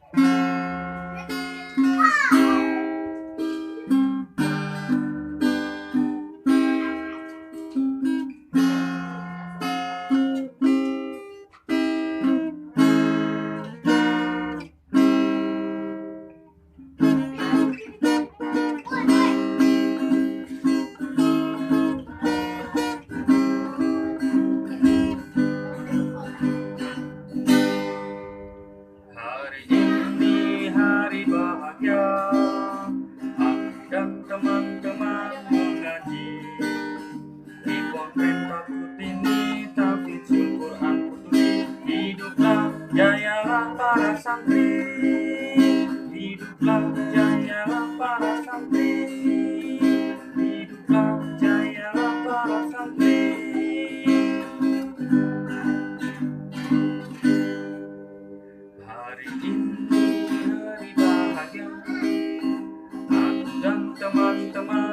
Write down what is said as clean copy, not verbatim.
Hari ini hari bahagia, aku dan teman-teman mengaji di Pontren Taquth ini, Tahfidzul Quran Quthubi. Hiduplah jayalah para santri, hiduplah jayalah para santri, hiduplah jayalah para santri. Hari ini hari bahagia, aku dan teman-teman